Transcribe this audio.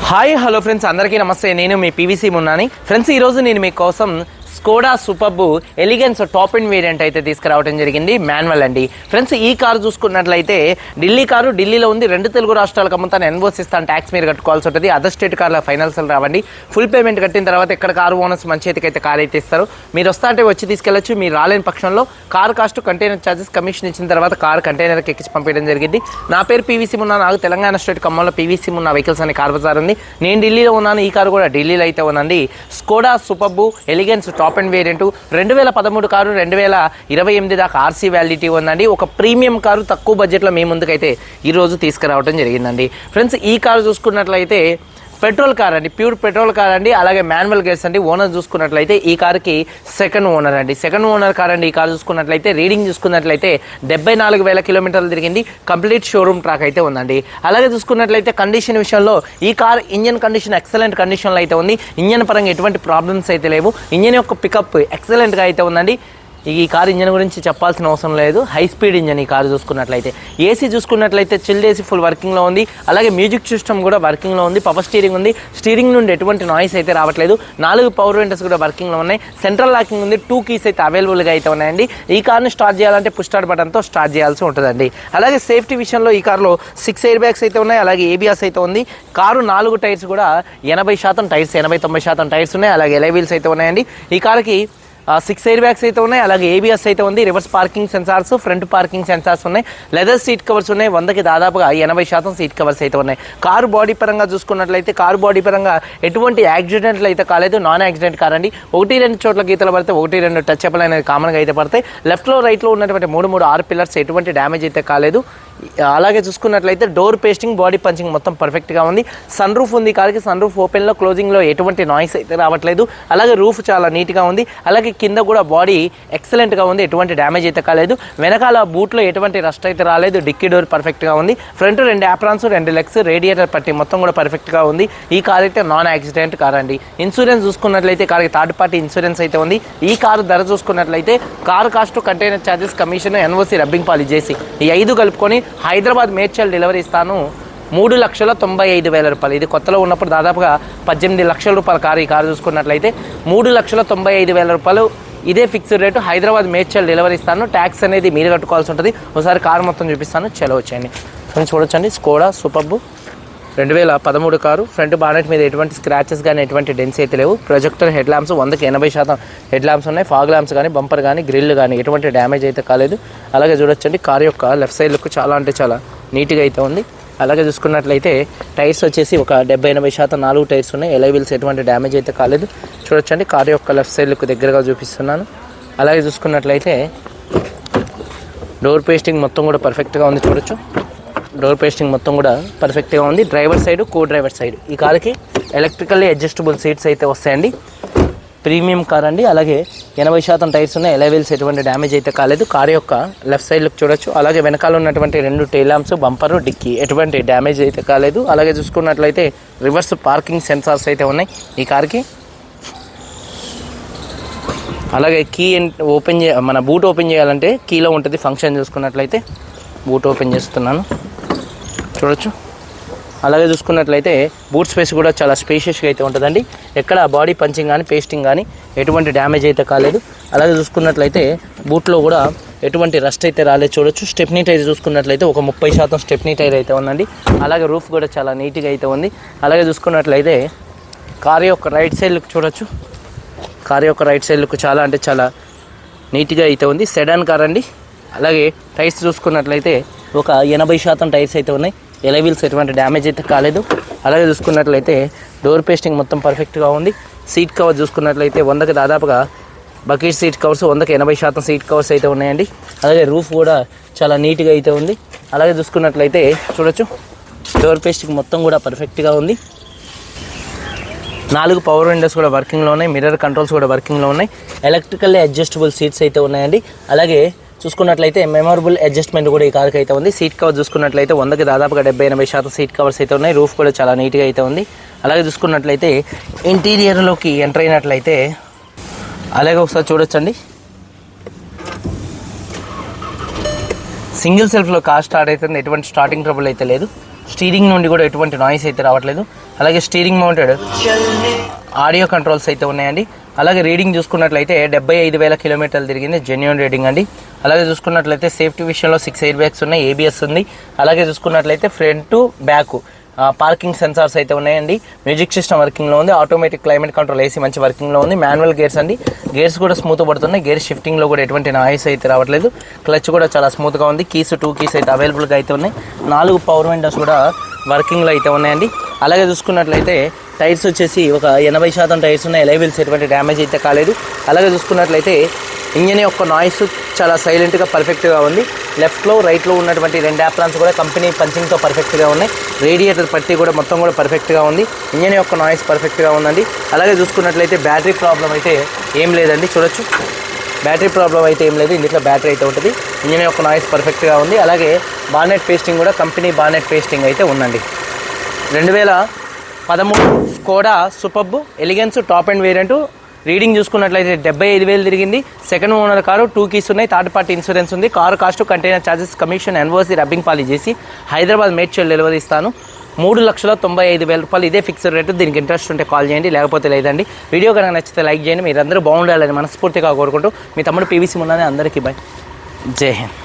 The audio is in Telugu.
హాయ్ హలో ఫ్రెండ్స్, అందరికీ నమస్తే. నేను మీ పీవీసీ మున్నాని. ఫ్రెండ్స్, ఈరోజు నేను మీకోసం Skoda superb elegance top and variant అయితే తీసుకురావడం జరిగింది, మాన్యువల్ అండి. ఫ్రెండ్స్, ఈ కారు చూసుకున్నట్లయితే ఢిల్లీ కారు, ఢిల్లీలో ఉంది. 2 తెలుగు రాష్ట్రాలకు అమ్ముతాను, ఎన్ఓసి ఇస్తాను, ట్యాక్స్ మీరు కట్టుకోవాల్సి ఉంటుంది. అదర్ స్టేట్ కార్ల ఫైనాన్స్ రావండి. ఫుల్ పేమెంట్ కట్టిన తర్వాత ఇక్కడ కారు ఓనర్స్ మన చేతికి అయితే కారు అయితే ఇస్తారు. మీరు వస్తా అంటే వచ్చి తీసుకెళ్ళచ్చు. మీరు రాలేని పక్షంలో car cost, container charges, commission ఇచ్చిన తర్వాత కారు కంటైనర్కి ఎక్కించి పంపించడం జరిగింది. నా పేరు పీవీసీ మున్నా. నాకు తెలంగాణ స్టేట్ ఖమ్మంలో పీవీసీ మున్నా వెహికల్స్ అనే కార్ బజార్ ఉంది. నేను ఢిల్లీలో ఉన్నాను. ఈ కారు కూడా ఢిల్లీలో అయితే ఉందండి. Skoda superb elegance top and variant 2013 car, 2028 దాకా ఆర్సీ వ్యాలిడిటీ ఉందండి. ఒక ప్రీమియం కారు తక్కువ బడ్జెట్లో మీ ముందుకైతే ఈరోజు తీసుకురావడం జరిగిందండి. ఫ్రెండ్స్, ఈ కారు చూసుకున్నట్లయితే పెట్రోల్ కార్ అండి, ప్యూర్ పెట్రోల్ కార్ అండి. అలాగే మాన్యువల్ గేర్స్ అండి. ఓనర్ చూసుకున్నట్లయితే ఈ కార్కి సెకండ్ ఓనర్ అండి, సెకండ్ ఓనర్ కార్ అండి. ఈ కార్ చూసుకున్నట్లయితే రీడింగ్ చూసుకున్నట్లయితే 74,000 కిలోమీటర్లు తిరిగింది. కంప్లీట్ షోరూమ్ ట్రాక్ అయితే ఉందండి. అలాగే చూసుకున్నట్లయితే కండిషన్ విషయంలో ఈ కార్ ఇంజన్ కండిషన్ ఎక్సలెంట్ కండిషన్లో అయితే ఉంది. ఇంజన్ పరంగా ఎటువంటి ప్రాబ్లమ్స్ అయితే లేవు. ఇంజన్ యొక్క పికప్ ఎక్సలెంట్గా అయితే ఉందండి. ఈ కార్ ఇంజన్ గురించి చెప్పాల్సిన అవసరం లేదు. హై స్పీడ్ ఇంజన్ ఈ కారు చూసుకున్నట్లయితే. ఏసీ చూసుకున్నట్లయితే చిల్డ్ ఏసీ ఫుల్ వర్కింగ్లో ఉంది. అలాగే మ్యూజిక్ సిస్టమ్ కూడా వర్కింగ్లో ఉంది. పవర్ స్టీరింగ్ ఉంది. స్టీరింగ్ నుండి ఎటువంటి నాయిస్ అయితే రావట్లేదు. 4 పవర్ విండోస్ కూడా వర్కింగ్లో ఉన్నాయి. సెంట్రల్ లాకింగ్ ఉంది. 2 కీస్ అయితే అవైలబుల్గా అయితే ఉన్నాయండి. ఈ కార్ని స్టార్ట్ చేయాలంటే పుష్ స్టార్ట్ బటన్తో స్టార్ట్ చేయాల్సి ఉంటుందండి. అలాగే సేఫ్టీ విషయంలో ఈ కార్లో 6 ఎయిర్ బ్యాగ్స్ అయితే ఉన్నాయి. అలాగే ఏబిఎస్ అయితే ఉంది. కారు 4 టైర్స్ కూడా 80% టైర్స్, 80-90% టైర్స్ ఉన్నాయి. అలాగే ఎలై వీల్స్ అయితే ఉన్నాయండి. ఈ కార్కి 6 ఎయిర్ బ్యాగ్స్ అయితే ఉన్నాయి. అలాగే ఏబిఎస్ అయితే ఉంది. Reverse parking sensors, front parking sensors ఉన్నాయి. లెదర్ సీట్ కవర్స్ ఉన్నాయి. 100కి దాదాపుగా 80% సీట్ కవర్స్ అయితే ఉన్నాయి. కారు బాడీ పరంగా చూసుకున్నట్లయితే కారు బాడీ పరంగా ఎటువంటి యాక్సిడెంట్లు అయితే కాలేదు. నాన్ యాక్సిడెంట్ కార్ అండి. 1-2 చోట్ల గీతలు పడితే 1-2 టచ్ అప్లు అనేది కామన్గా అయితే పడతాయి. లెఫ్ట్లో రైట్లో ఉన్నటువంటి 3 6 పిల్లర్స్ ఎటువంటి డ్యామేజ్ అయితే కాలేదు. అలాగే చూసుకున్నట్లయితే డోర్ పేస్టింగ్, బాడీ పంచింగ్ మొత్తం పర్ఫెక్ట్గా ఉంది. సన్ రూఫ్ ఉంది కార్కి. సన్ రూఫ్ ఓపెన్లో, క్లోజింగ్లో ఎటువంటి నాయిస్ అయితే రావట్లేదు. అలాగే రూఫ్ చాలా నీట్గా ఉంది. అలాగే కింద కూడా బాడీ ఎక్సలెంట్గా ఉంది. ఎటువంటి డ్యామేజ్ అయితే కాలేదు. వెనకాల బూట్లో ఎటువంటి రస్ట్ అయితే రాలేదు. డిక్కీ డోర్ పర్ఫెక్ట్గా ఉంది. ఫ్రంట్ 2 యాప్రాన్స్, 2 లెగ్స్, రేడియేటర్ పట్టి మొత్తం కూడా పర్ఫెక్ట్గా ఉంది. ఈ కార్ అయితే నాన్ యాక్సిడెంట్ కార్ అండి. ఇన్సూరెన్స్ చూసుకున్నట్లయితే కార్కి థర్డ్ పార్టీ ఇన్సూరెన్స్ అయితే ఉంది. ఈ కారు ధర చూసుకున్నట్లయితే car cost, container charges, commission, NOC, rubbing పాలిజేసి ఈ 5 కలుపుకొని హైదరాబాద్ మేడ్చల్ డెలివరీ ఇస్తాను. 3,95,000 రూపాయలు. ఇది కొత్తలో ఉన్నప్పుడు దాదాపుగా 18 లక్షల రూపాయల కారు. ఈ కారు చూసుకున్నట్లయితే 3,95,000 రూపాయలు. ఇదే fixed rate. Hyderabad Medchal delivery ఇస్తాను. ట్యాక్స్ అనేది మీరు కట్టుకోవాల్సి ఉంటుంది. ఒకసారి కారు మొత్తం చూపిస్తాను. చలో వచ్చేయండి. ఫ్రెండ్స్, చూడొచ్చండి. Skoda Superb 2013 car. Front bonnet మీద ఎటువంటి స్క్రాచెస్ కానీ ఎటువంటి డెన్స్ అయితే లేవు. ప్రొజెక్టర్ హెడ్ ల్యాంప్స్ 100కి 80% హెడ్ ల్యాంప్స్ ఉన్నాయి. ఫాగ్ ల్యాంప్స్ కానీ, బంపర్ కానీ, గ్రిల్ కానీ ఎటువంటి డ్యామేజ్ అయితే కాలేదు. అలాగే చూడొచ్చండి, కారు యొక్క లెఫ్ట్ సైడ్ లుక్ చాలా అంటే చాలా నీట్గా అయితే ఉంది. అలాగే చూసుకున్నట్లయితే టైర్స్ వచ్చేసి ఒక 70-80% 4 టైర్స్ ఉన్నాయి. ఎలై వీల్స్ ఎటువంటి డ్యామేజ్ అయితే కాలేదు. చూడొచ్చండి, కారు యొక్క లెఫ్ట్ సైడ్ లుక్ దగ్గరగా చూపిస్తున్నాను. అలాగే చూసుకున్నట్లయితే డోర్ పేస్టింగ్ మొత్తం కూడా పర్ఫెక్ట్గా ఉంది. చూడొచ్చు, డోర్ పేస్టింగ్ మొత్తం కూడా పర్ఫెక్ట్గా ఉంది. డ్రైవర్ సైడ్, కో డ్రైవర్ సైడ్ ఈ కార్కి ఎలక్ట్రికల్లీ అడ్జస్టబుల్ సీట్స్ అయితే వస్తాయండి. ప్రీమియం కార్ అండి. అలాగే 80% టైర్స్ ఉన్నాయి. ఎలై వీల్స్ ఎటువంటి డ్యామేజ్ అయితే కాలేదు. కారు యొక్క లెఫ్ట్ సైడ్ లుక్ చూడొచ్చు. అలాగే వెనకాల ఉన్నటువంటి 2 టైల్ ల్యాంప్స్, బంపర్, డిక్కీ ఎటువంటి డ్యామేజ్ అయితే కాలేదు. అలాగే చూసుకున్నట్లయితే రివర్స్ పార్కింగ్ సెన్సార్స్ అయితే ఉన్నాయి ఈ కార్కి. అలాగే కీ ఓపెన్ మన బూట్ ఓపెన్ చేయాలంటే కీలో ఉంటుంది ఫంక్షన్. చూసుకున్నట్లయితే బూట్ ఓపెన్ చేస్తున్నాను. చూడొచ్చు. అలాగే చూసుకున్నట్లయితే బూట్ స్పేస్ కూడా చాలా స్పేషియస్గా అయితే ఉంటుందండి. ఎక్కడ బాడీ పంచింగ్ కానీ, పేస్టింగ్ కానీ ఎటువంటి డ్యామేజ్ అయితే కాలేదు. అలాగే చూసుకున్నట్లయితే బూట్లో కూడా ఎటువంటి రస్ట్ అయితే రాలేదు. చూడొచ్చు. స్టెప్నీ టైర్ చూసుకున్నట్లయితే ఒక 30% స్టెప్నీ టైర్ అయితే ఉందండి. అలాగే రూఫ్ కూడా చాలా నీట్గా అయితే ఉంది. అలాగే చూసుకున్నట్లయితే కారు యొక్క రైట్ సైడ్ లుక్ చూడొచ్చు. కారు యొక్క రైట్ సైడ్ లుక్ చాలా అంటే చాలా నీట్గా అయితే ఉంది. సెడాన్ కార్ అండి. అలాగే టైర్స్ చూసుకున్నట్లయితే ఒక 80% టైర్స్ అయితే ఉన్నాయి. ఎలై వీల్స్ ఎటువంటి డ్యామేజ్ అయితే కాలేదు. అలాగే చూసుకున్నట్లయితే డోర్ పేస్టింగ్ మొత్తం పర్ఫెక్ట్గా ఉంది. సీట్ కవర్ చూసుకున్నట్లయితే 100కి దాదాపుగా బకెట్ సీట్ కవర్స్, 100కి 80% సీట్ కవర్స్ అయితే ఉన్నాయండి. అలాగే రూఫ్ కూడా చాలా నీట్గా అయితే ఉంది. అలాగే చూసుకున్నట్లయితే చూడొచ్చు, డోర్ పేస్టింగ్ మొత్తం కూడా పర్ఫెక్ట్గా ఉంది. 4 పవర్ విండోస్ కూడా వర్కింగ్లో ఉన్నాయి. మిర్రర్ కంట్రోల్స్ కూడా వర్కింగ్లో ఉన్నాయి. ఎలక్ట్రికల్లీ అడ్జస్టబుల్ సీట్స్ అయితే ఉన్నాయండి. అలాగే చూసుకున్నట్లయితే మెమొరబుల్ అడ్జస్ట్మెంట్ కూడా ఈ కార్కి అయితే ఉంది. సీట్ కవర్ చూసుకున్నట్లయితే 100కి దాదాపుగా 70-80% సీట్ కవర్స్ అయితే ఉన్నాయి. రూఫ్ కూడా చాలా నీట్గా అయితే ఉంది. అలాగే చూసుకున్నట్లయితే ఇంటీరియర్లోకి ఎంటర్ అయినట్లయితే అలాగే ఒకసారి చూడొచ్చండి. సింగిల్ సెల్ఫ్లో కార్ స్టార్ట్ అవుతుంది. ఎటువంటి స్టార్టింగ్ ట్రబుల్ అయితే లేదు. స్టీరింగ్ నుండి కూడా ఎటువంటి నాయిస్ అయితే రావట్లేదు. అలాగే స్టీరింగ్ మౌంటెడ్ ఆడియో కంట్రోల్స్ అయితే ఉన్నాయండి. అలాగే రీడింగ్ చూసుకున్నట్లయితే 75,000 కిలోమీటర్లు తిరిగింది, జెన్యూన్ రీడింగ్ అండి. అలాగే చూసుకున్నట్లయితే సేఫ్టీ విషయంలో 6 ఎయిర్ బ్యాగ్స్ ఉన్నాయి, ఏబిఎస్ ఉంది. అలాగే చూసుకున్నట్లయితే ఫ్రంట్ బ్యాక్ పార్కింగ్ సెన్సార్స్ అయితే ఉన్నాయండి. మ్యూజిక్ సిస్టమ్ వర్కింగ్లో ఉంది. ఆటోమేటిక్ క్లైమేట్ కంట్రోల్ ఏసీ మంచి వర్కింగ్లో ఉంది. మాన్యువల్ గేర్స్ అండి, గేర్స్ కూడా స్మూత్ పడుతున్నాయి. గేర్ షిఫ్టింగ్లో కూడా ఎటువంటి నాయిస్ అయితే రావట్లేదు. క్లచ్ కూడా చాలా స్మూత్గా ఉంది. కీస్ 2 కీస్ అయితే అవైలబుల్గా అయితే ఉన్నాయి. 4 పవర్ విండోస్ కూడా వర్కింగ్లో అయితే ఉన్నాయండి. అలాగే చూసుకున్నట్లయితే టైర్స్ వచ్చేసి ఒక 80% టైర్స్ ఉన్నాయి. ఎలైవిల్స్ ఎటువంటి డ్యామేజ్ అయితే కాలేదు. అలాగే చూసుకున్నట్లయితే ఇంజన్ యొక్క నాయిస్ చాలా సైలెంట్గా పర్ఫెక్ట్గా ఉంది. లెఫ్ట్లో రైట్లో ఉన్నటువంటి 2 యాప్రాన్స్ కూడా కంపెనీ పంచింగ్తో పర్ఫెక్ట్గా ఉన్నాయి. రేడియేటర్ పట్టి కూడా మొత్తం కూడా పర్ఫెక్ట్గా ఉంది. ఇంజన్ యొక్క నాయిస్ పర్ఫెక్ట్గా ఉందండి. అలాగే చూసుకున్నట్లయితే బ్యాటరీ ప్రాబ్లం అయితే ఏం లేదండి, చూడొచ్చు. బ్యాటరీ ప్రాబ్లం అయితే ఏం లేదు, ఇందులో బ్యాటరీ అయితే ఉంటుంది. ఇంజన్ యొక్క నాయిస్ పర్ఫెక్ట్గా ఉంది. అలాగే బానెట్ పేస్టింగ్ కూడా కంపెనీ బానెట్ పేస్టింగ్ అయితే ఉందండి. 2013 Skoda superb elegance top and variant. Reading చూసుకున్నట్లయితే 75,000 తిరిగింది. సెకండ్ ఓనర్ కారు, 2 కీస్ ఉన్నాయి. థర్డ్ పార్టీ ఇన్సూరెన్స్ ఉంది. Car cost, container charges, commission, NOC, rubbing polish చేసి హైదరాబాద్ మేడ్చల్ డెలివరీ ఇస్తాను. 3,95,000 రూపాయలు ఇదే ఫిక్స్డ్ రేటు. దీనికి ఇంట్రెస్ట్ ఉంటే కాల్ చేయండి, లేకపోతే లేదండి. వీడియో కనుక నచ్చితే లైక్ చేయండి. మీరందరూ బాగుండాలని మనస్ఫూర్తిగా కోరుకుంటూ మీ తమ్ముడు పీవీసీ మున్నాని. అందరికీ బాయ్, జై హింద్.